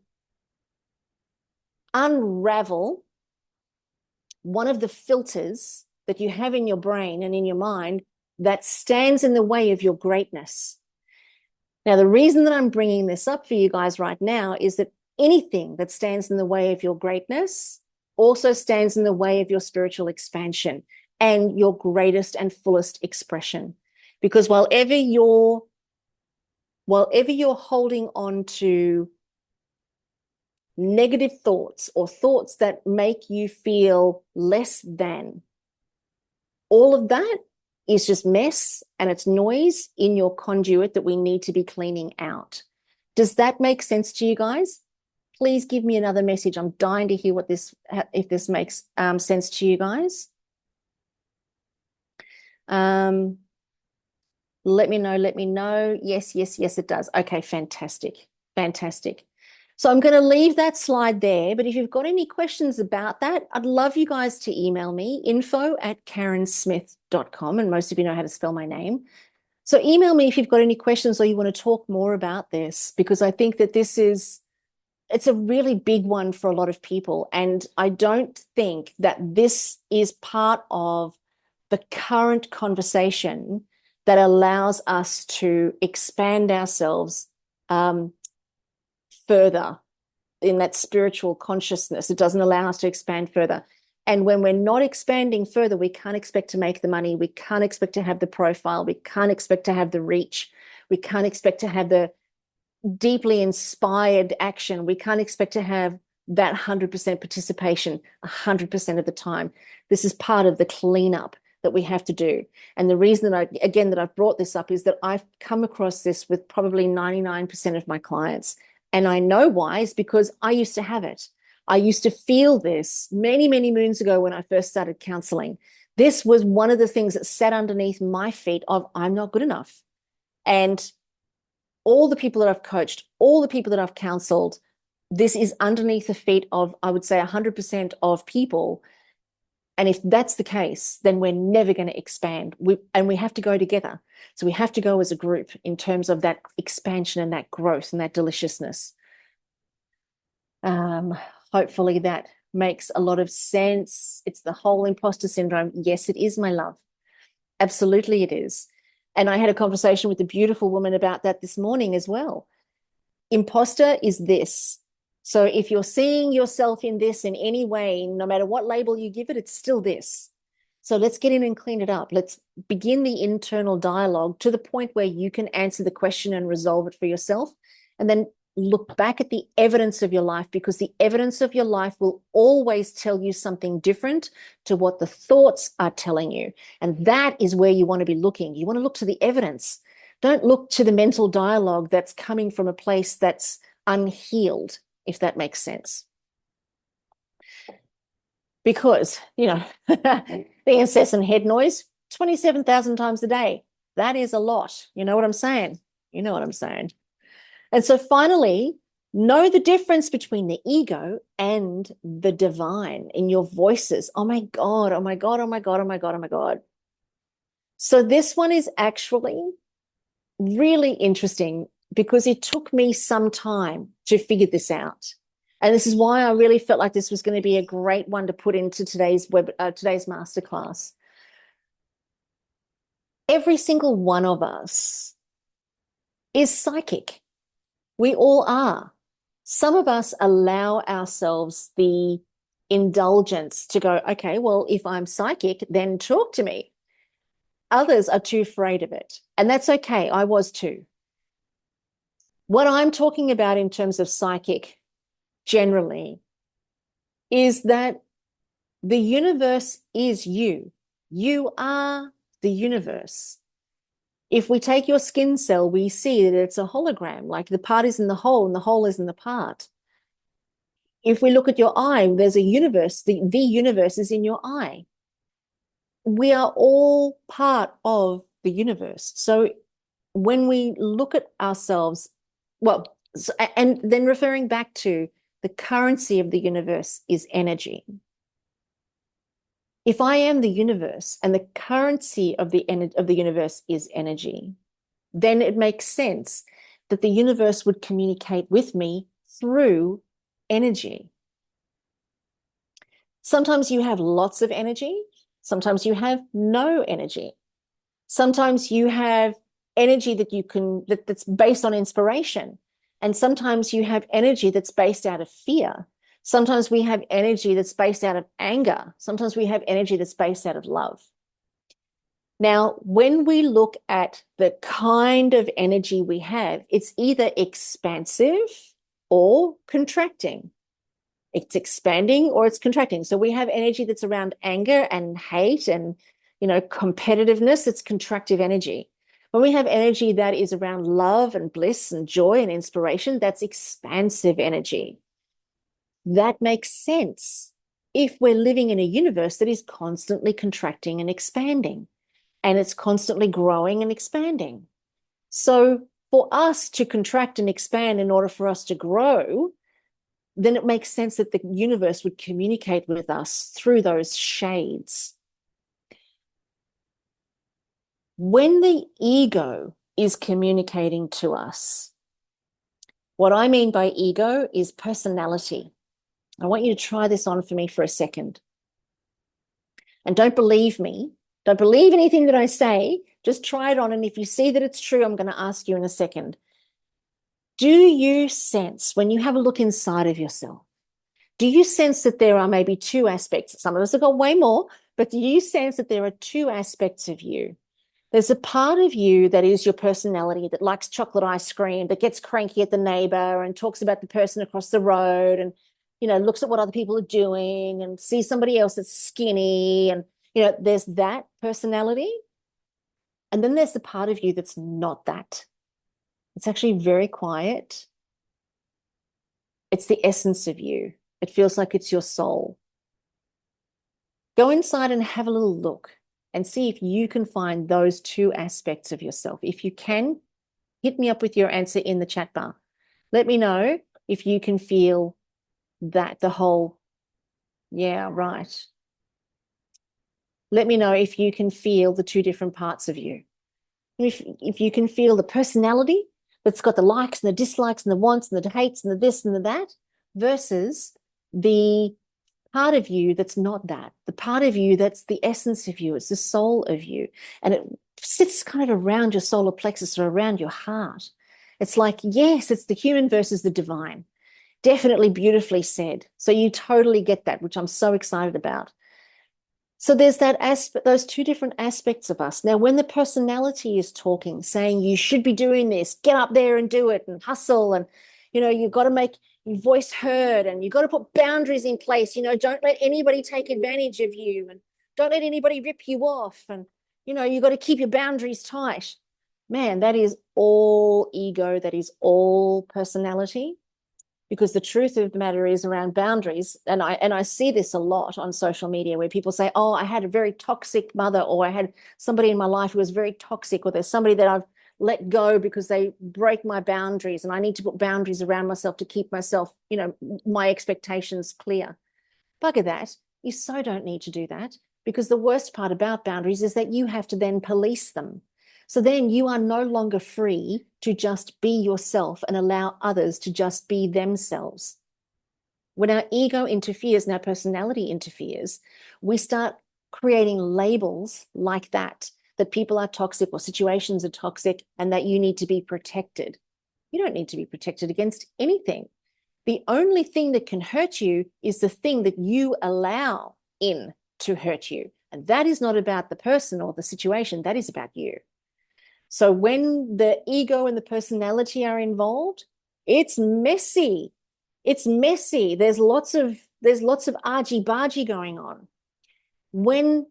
Speaker 1: unravel one of the filters that you have in your brain and in your mind that stands in the way of your greatness. Now, the reason that I'm bringing this up for you guys right now is that anything that stands in the way of your greatness also stands in the way of your spiritual expansion and your greatest and fullest expression. Because while ever you're holding on to negative thoughts or thoughts that make you feel less than, all of that is just mess and it's noise in your conduit that we need to be cleaning out. Does that make sense to you guys? Please give me another message. I'm dying to hear if this makes sense to you guys. Let me know. Yes, it does. Okay, fantastic. So I'm going to leave that slide there, but if you've got any questions about that, I'd love you guys to email me, info@karensmith.com, and most of you know how to spell my name. So email me if you've got any questions or you want to talk more about this, because I think that it's a really big one for a lot of people. And I don't think that this is part of the current conversation that allows us to expand ourselves further in that spiritual consciousness. It doesn't allow us to expand further. And when we're not expanding further, we can't expect to make the money. We can't expect to have the profile. We can't expect to have the reach. We can't expect to have the deeply inspired action. We can't expect to have that 100% participation 100% of the time. This is part of the cleanup that we have to do. And the reason that I've brought this up is that I've come across this with probably 99% of my clients. And I know why, is because I used to have it. I used to feel this many, many moons ago when I first started counseling. This was one of the things that sat underneath my feet of I'm not good enough. And all the people that I've coached, all the people that I've counseled, this is underneath the feet of, I would say, 100% of people. And if that's the case, then we're never going to expand. We have to go together. So we have to go as a group in terms of that expansion and that growth and that deliciousness. Hopefully that makes a lot of sense. It's the whole imposter syndrome. Yes, it is, my love. Absolutely it is. And I had a conversation with a beautiful woman about that this morning as well. Imposter is this. So if you're seeing yourself in this in any way, no matter what label you give it, it's still this. So let's get in and clean it up. Let's begin the internal dialogue to the point where you can answer the question and resolve it for yourself. And then look back at the evidence of your life, because the evidence of your life will always tell you something different to what the thoughts are telling you. And that is where you want to be looking. You want to look to the evidence. Don't look to the mental dialogue that's coming from a place that's unhealed, if that makes sense. Because, the incessant head noise, 27,000 times a day, that is a lot. You know what I'm saying? You know what I'm saying. And so finally, know the difference between the ego and the divine in your voices. Oh my God, oh my God, oh my God, oh my God, oh my God. So this one is actually really interesting because it took me some time to figure this out. And this is why I really felt like this was going to be a great one to put into today's masterclass. Every single one of us is psychic. We all are. Some of us allow ourselves the indulgence to go, okay, well, if I'm psychic, then talk to me. Others are too afraid of it. And that's okay. I was too. What I'm talking about in terms of psychic generally is that the universe is you. You are the universe. If we take your skin cell, we see that it's a hologram, like the part is in the whole and the whole is in the part. If we look at your eye, there's a universe. The universe is in your eye. We are all part of the universe. So when we look at ourselves, and then referring back to the currency of the universe is energy. If I am the universe and the currency of the universe is energy, then it makes sense that the universe would communicate with me through energy. Sometimes you have lots of energy. Sometimes you have no energy. Sometimes you have energy that's based on inspiration. And sometimes you have energy that's based out of fear. Sometimes we have energy that's based out of anger. Sometimes we have energy that's based out of love. Now, when we look at the kind of energy we have, it's either expansive or contracting. It's expanding or it's contracting. So we have energy that's around anger and hate and, competitiveness. It's contractive energy. When we have energy that is around love and bliss and joy and inspiration, that's expansive energy. That makes sense if we're living in a universe that is constantly contracting and expanding, and it's constantly growing and expanding. So for us to contract and expand in order for us to grow, then it makes sense that the universe would communicate with us through those shades. When the ego is communicating to us, what I mean by ego is personality. I want you to try this on for me for a second. And don't believe me. Don't believe anything that I say. Just try it on. And if you see that it's true, I'm going to ask you in a second. Do you sense when you have a look inside of yourself, do you sense that there are maybe two aspects? Some of us have got way more, but do you sense that there are two aspects of you? There's a part of you that is your personality that likes chocolate ice cream, that gets cranky at the neighbor and talks about the person across the road and, looks at what other people are doing and sees somebody else that's skinny. And, there's that personality. And then there's the part of you that's not that. It's actually very quiet. It's the essence of you. It feels like it's your soul. Go inside and have a little look and see if you can find those two aspects of yourself. If you can, hit me up with your answer in the chat bar. Let me know if you can feel that, the whole, yeah, right. Let me know if you can feel the two different parts of you. If you can feel the personality that's got the likes and the dislikes and the wants and the hates and the this and the that versus the part of you that's not that, the part of you that's the essence of you, it's the soul of you. And it sits kind of around your solar plexus or around your heart. It's like, yes, it's the human versus the divine. Definitely beautifully said. So you totally get that, which I'm so excited about. So there's that aspect, those two different aspects of us. Now, when the personality is talking, saying you should be doing this, get up there and do it and hustle, and you've got to make your voice heard, and you've got to put boundaries in place. Don't let anybody take advantage of you, and don't let anybody rip you off, and you've got to keep your boundaries tight. Man, that is all ego, that is all personality. Because the truth of the matter is around boundaries, and I see this a lot on social media where people say, oh, I had a very toxic mother, or I had somebody in my life who was very toxic, or there's somebody that I've let go because they break my boundaries, and I need to put boundaries around myself to keep myself, my expectations clear. Bugger that. You so don't need to do that, because the worst part about boundaries is that you have to then police them. So then you are no longer free to just be yourself and allow others to just be themselves. When our ego interferes and our personality interferes, we start creating labels like that people are toxic or situations are toxic and that you need to be protected. You don't need to be protected against anything. The only thing that can hurt you is the thing that you allow in to hurt you. And that is not about the person or the situation, that is about you. So when the ego and the personality are involved, it's messy. It's messy. There's lots of argy-bargy going on. When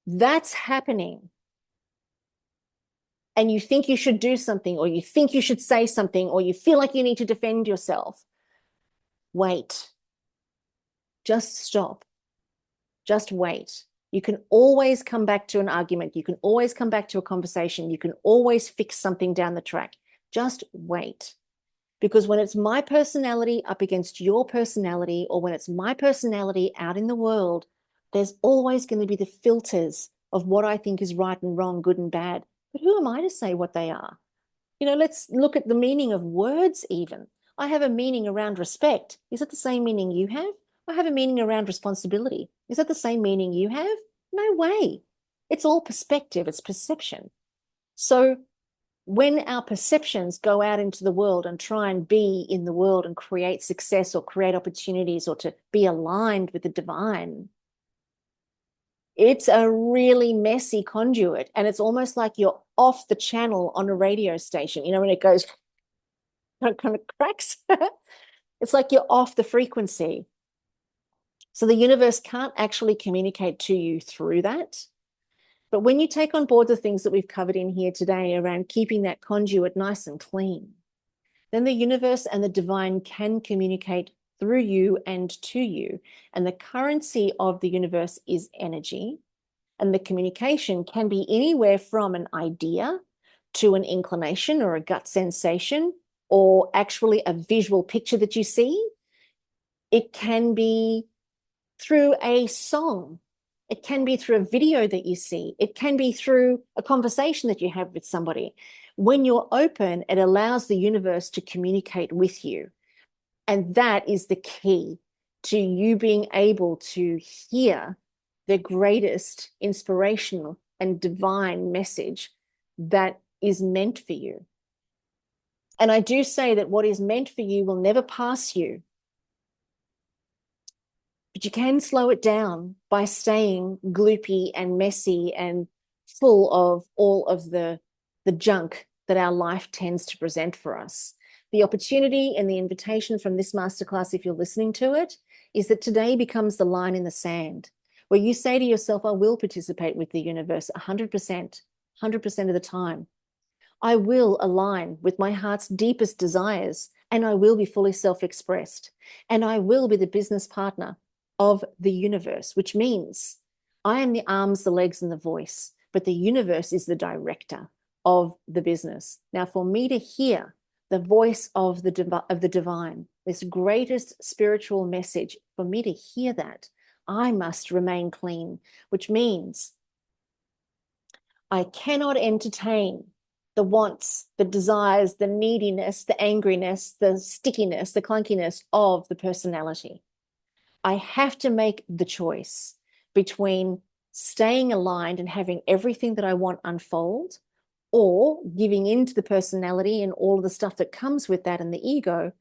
Speaker 1: that's happening and you think you should do something, or you think you should say something, or you feel like you need to defend yourself, wait. Just stop. Just wait. You can always come back to an argument. You can always come back to a conversation. You can always fix something down the track. Just wait. Because when it's my personality up against your personality, or when it's my personality out in the world, there's always going to be the filters of what I think is right and wrong, good and bad. But who am I to say what they are? Let's look at the meaning of words even. I have a meaning around respect. Is that the same meaning you have? I have a meaning around responsibility. Is that the same meaning you have? No way. It's all perspective, it's perception. So when our perceptions go out into the world and try and be in the world and create success or create opportunities or to be aligned with the divine, it's a really messy conduit. And it's almost like you're off the channel on a radio station, when it goes kind of cracks. It's like you're off the frequency. So the universe can't actually communicate to you through that. But when you take on board the things that we've covered in here today around keeping that conduit nice and clean, then the universe and the divine can communicate through you and to you. And the currency of the universe is energy. And the communication can be anywhere from an idea to an inclination or a gut sensation, or actually a visual picture that you see. It can be through a song. It can be through a video that you see. It can be through a conversation that you have with somebody. When you're open, it allows the universe to communicate with you. And that is the key to you being able to hear the greatest inspirational and divine message that is meant for you. And I do say that what is meant for you will never pass you. But you can slow it down by staying gloopy and messy and full of all of the junk that our life tends to present for us. The opportunity and the invitation from this masterclass, if you're listening to it, is that today becomes the line in the sand where you say to yourself, I will participate with the universe 100%, 100% of the time. I will align with my heart's deepest desires, and I will be fully self-expressed, and I will be the business partner of the universe, which means I am the arms, the legs, and the voice, but the universe is the director of the business. Now, for me to hear the voice of the divine, this greatest spiritual message, for me to hear that, I must remain clean, which means I cannot entertain the wants, the desires, the neediness, the angriness, the stickiness, the clunkiness of the personality. I have to make the choice between staying aligned and having everything that I want unfold, or giving into the personality and all of the stuff that comes with that and the ego,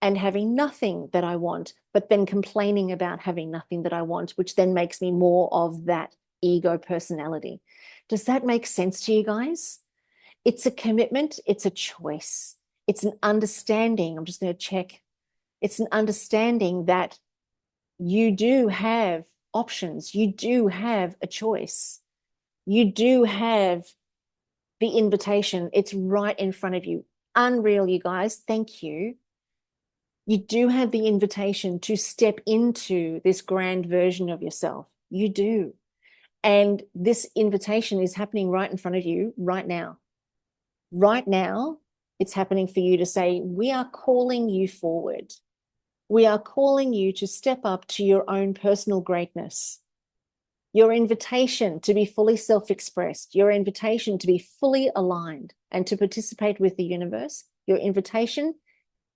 Speaker 1: and having nothing that I want, but then complaining about having nothing that I want, which then makes me more of that ego personality. Does that make sense to you guys? It's a commitment. It's a choice. It's an understanding. I'm just going to check. It's an understanding that you do have options. You do have a choice. You do have the invitation. It's right in front of you. Unreal, you guys. Thank you. You do have the invitation to step into this grand version of yourself. You do. And this invitation is happening right in front of you right now. Right now, it's happening for you to say, we are calling you forward. We are calling you to step up to your own personal greatness. Your invitation to be fully self-expressed, your invitation to be fully aligned and to participate with the universe, your invitation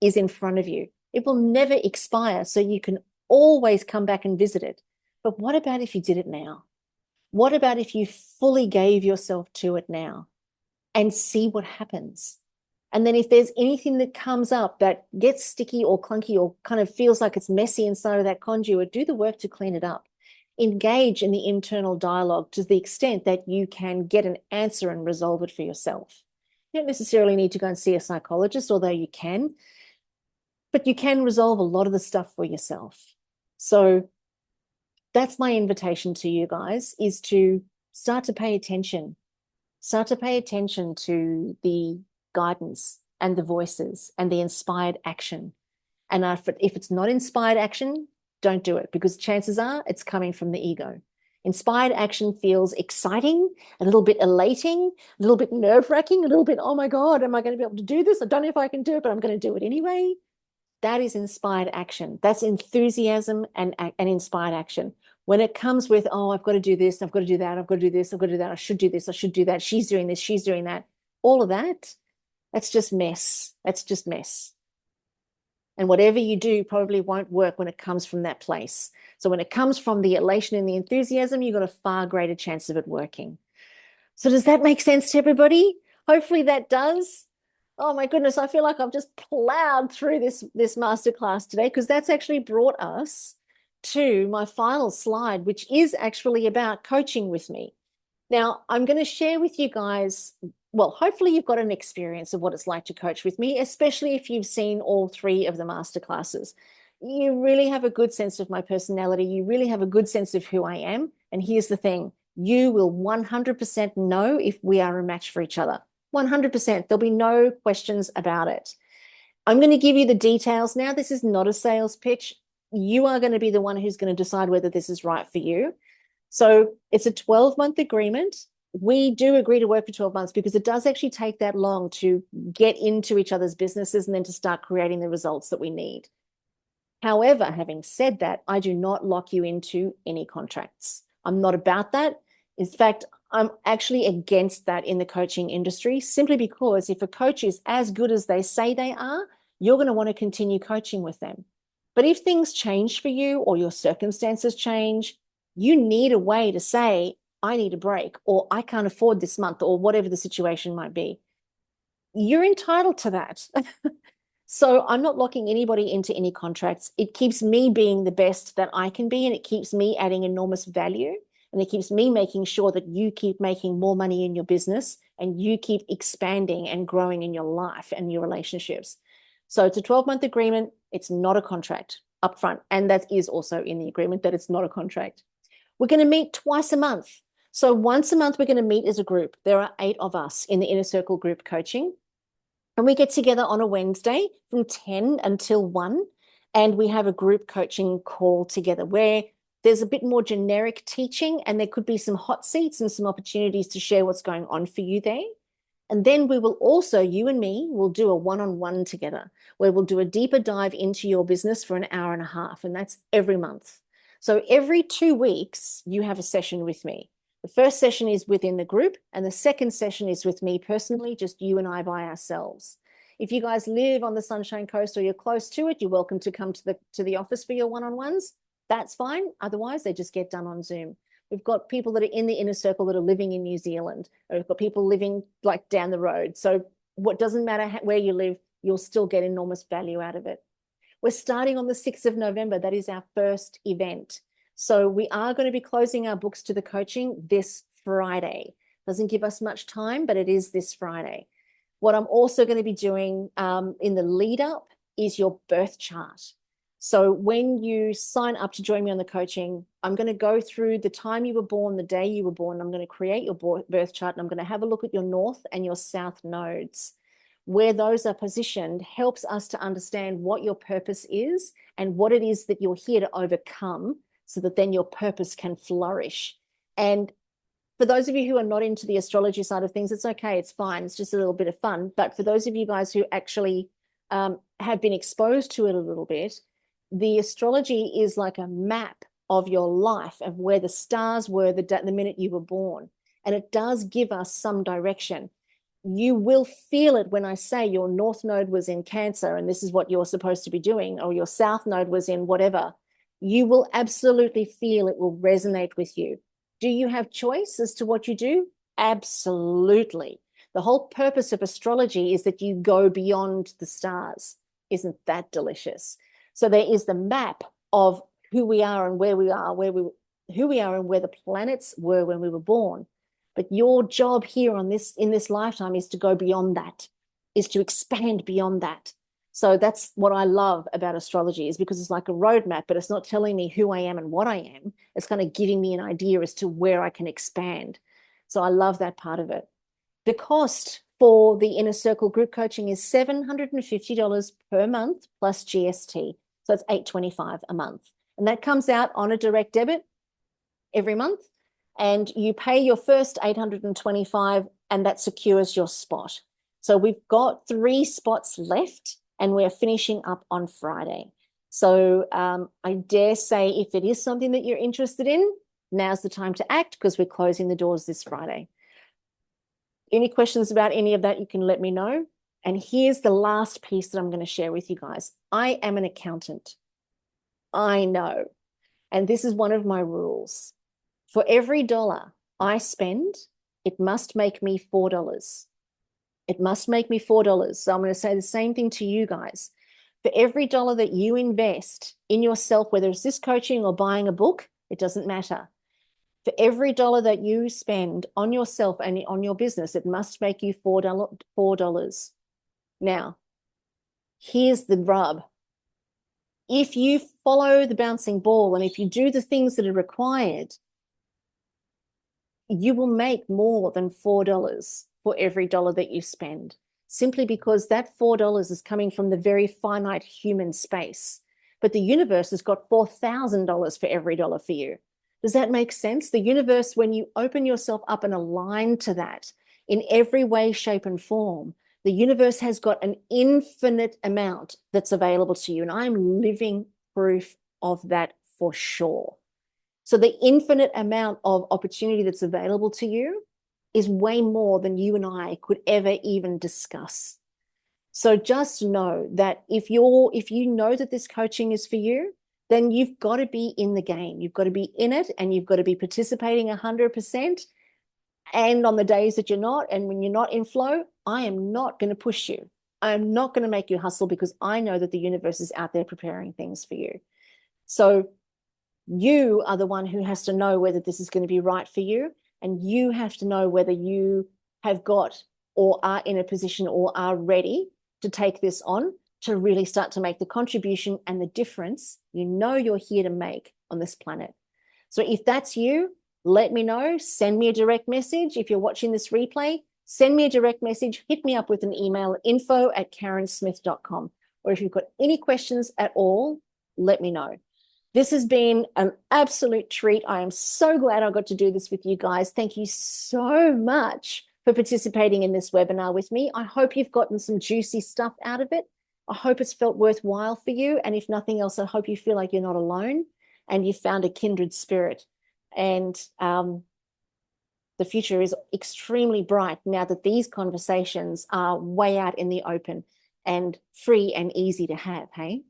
Speaker 1: is in front of you. It will never expire, so you can always come back and visit it. But what about if you did it now? What about if you fully gave yourself to it now and see what happens? And then if there's anything that comes up that gets sticky or clunky or kind of feels like it's messy inside of that conduit, do the work to clean it up. Engage in the internal dialogue to the extent that you can get an answer and resolve it for yourself. You don't necessarily need to go and see a psychologist, although you can, but you can resolve a lot of the stuff for yourself. So that's my invitation to you guys, is to start to pay attention. Start to pay attention to the guidance and the voices and the inspired action. And if it's not inspired action, don't do it, because chances are it's coming from the ego. Inspired action feels exciting, a little bit elating, a little bit nerve-wracking, a little bit, oh my God, am I going to be able to do this? I don't know if I can do it, but I'm going to do it anyway. That is inspired action. That's enthusiasm and inspired action. When it comes with, oh, I've got to do this, I've got to do that, I've got to do this, I've got to do that, I should do this, I should do that, she's doing this, she's doing that, all of that, that's just mess. That's just mess. And whatever you do probably won't work when it comes from that place. So when it comes from the elation and the enthusiasm, you've got a far greater chance of it working. So does that make sense to everybody? Hopefully that does. Oh my goodness, I feel like I've just plowed through this masterclass today, because that's actually brought us to my final slide, which is actually about coaching with me. Now, I'm going to share with you guys, well, hopefully you've got an experience of what it's like to coach with me, especially if you've seen all 3 of the masterclasses. You really have a good sense of my personality. You really have a good sense of who I am. And here's the thing, you will 100% know if we are a match for each other. 100%. There'll be no questions about it. I'm going to give you the details now. This is not a sales pitch. You are going to be the one who's going to decide whether this is right for you. So it's a 12-month agreement. We do agree to work for 12 months because it does actually take that long to get into each other's businesses and then to start creating the results that we need. However, having said that, I do not lock you into any contracts. I'm not about that. In fact, I'm actually against that in the coaching industry, simply because if a coach is as good as they say they are, you're going to want to continue coaching with them. But if things change for you or your circumstances change, you need a way to say, I need a break, or I can't afford this month, or whatever the situation might be. you're entitled to that. So I'm not locking anybody into any contracts. It keeps me being the best that I can be, and it keeps me adding enormous value. And it keeps me making sure that you keep making more money in your business and you keep expanding and growing in your life and your relationships. So it's a 12-month agreement. It's not a contract upfront. And that is also in the agreement that it's not a contract. We're going to meet twice a month. So once a month, we're going to meet as a group. There are 8 of us in the Inner Circle group coaching. And we get together on a Wednesday from 10 until 1. And we have a group coaching call together where there's a bit more generic teaching, and there could be some hot seats and some opportunities to share what's going on for you there. And then we will also, you and me, will do a one-on-one together where we'll do a deeper dive into your business for an hour and a half. And that's every month. So every 2 weeks, you have a session with me. The first session is within the group, and the second session is with me personally, just you and I by ourselves. If you guys live on the Sunshine Coast or you're close to it, you're welcome to come to the office for your one-on-ones. That's fine. Otherwise, they just get done on Zoom. We've got people that are in the Inner Circle that are living in New Zealand. Or we've got people living like down the road. So what doesn't matter where you live, you'll still get enormous value out of it. We're starting on the 6th of November. That is our first event. So we are going to be closing our books to the coaching this Friday. Doesn't give us much time, but it is this Friday. What I'm also going to be doing in the lead up is your birth chart. So when you sign up to join me on the coaching, I'm going to go through the time you were born, the day you were born. I'm going to create your birth chart, and I'm going to have a look at your north and your south nodes. Where those are positioned helps us to understand what your purpose is and what it is that you're here to overcome, so that then your purpose can flourish. And for those of you who are not into the astrology side of things, it's okay, it's fine, it's just a little bit of fun. But for those of you guys who actually have been exposed to it a little bit, the astrology is like a map of your life, of where the stars were the minute you were born. And it does give us some direction. You will feel it when I say your north node was in Cancer and this is what you're supposed to be doing, or your south node was in whatever. You will absolutely feel it will resonate with you. Do you have choice as to what you do? Absolutely. The whole purpose of astrology is that you go beyond the stars. Isn't that delicious? So there is the map of who we are and where we are, who we are and where the planets were when we were born. But your job here in this lifetime is to go beyond that, is to expand beyond that. So that's what I love about astrology, is because it's like a roadmap, but it's not telling me who I am and what I am. It's kind of giving me an idea as to where I can expand. So I love that part of it. The cost for the Inner Circle group coaching is $750 per month plus GST. So it's $825 a month. And that comes out on a direct debit every month. And you pay your first $825, and that secures your spot. So we've got 3 spots left, and we're finishing up on Friday. So I dare say, if it is something that you're interested in, now's the time to act, because we're closing the doors this Friday. Any questions about any of that, you can let me know. And here's the last piece that I'm going to share with you guys. I am an accountant. I know. And this is one of my rules. For every dollar I spend, it must make me $4. It must make me $4. So I'm going to say the same thing to you guys. For every dollar that you invest in yourself, whether it's this coaching or buying a book, it doesn't matter. For every dollar that you spend on yourself and on your business, it must make you $4. Now, here's the rub. If you follow the bouncing ball and if you do the things that are required, you will make more than $4 for every dollar that you spend, simply because that $4 is coming from the very finite human space. But the universe has got $4,000 for every dollar for you. Does that make sense? The universe, when you open yourself up and align to that in every way, shape, and form, the universe has got an infinite amount that's available to you. And I'm living proof of that for sure. So the infinite amount of opportunity that's available to you is way more than you and I could ever even discuss. So just know that if you know that this coaching is for you, then you've got to be in the game. You've got to be in it, and you've got to be participating 100%. And on the days that you're not, and when you're not in flow, I am not going to push you. I'm not going to make you hustle because I know that the universe is out there preparing things for you. So you are the one who has to know whether this is going to be right for you. And you have to know whether you have got or are in a position or are ready to take this on to really start to make the contribution and the difference you know you're here to make on this planet. So if that's you, let me know. Send me a direct message. If you're watching this replay, send me a direct message. Hit me up with an email, info@karensmith.com. Or if you've got any questions at all, let me know. This has been an absolute treat. I am so glad I got to do this with you guys. Thank you so much for participating in this webinar with me. I hope you've gotten some juicy stuff out of it. I hope it's felt worthwhile for you. And if nothing else, I hope you feel like you're not alone and you found a kindred spirit. And the future is extremely bright now that these conversations are way out in the open and free and easy to have, hey?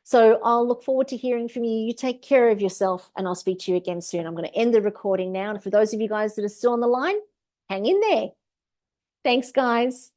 Speaker 1: So I'll look forward to hearing from you. You take care of yourself, and I'll speak to you again soon. I'm going to end the recording now. And for those of you guys that are still on the line, hang in there. Thanks, guys.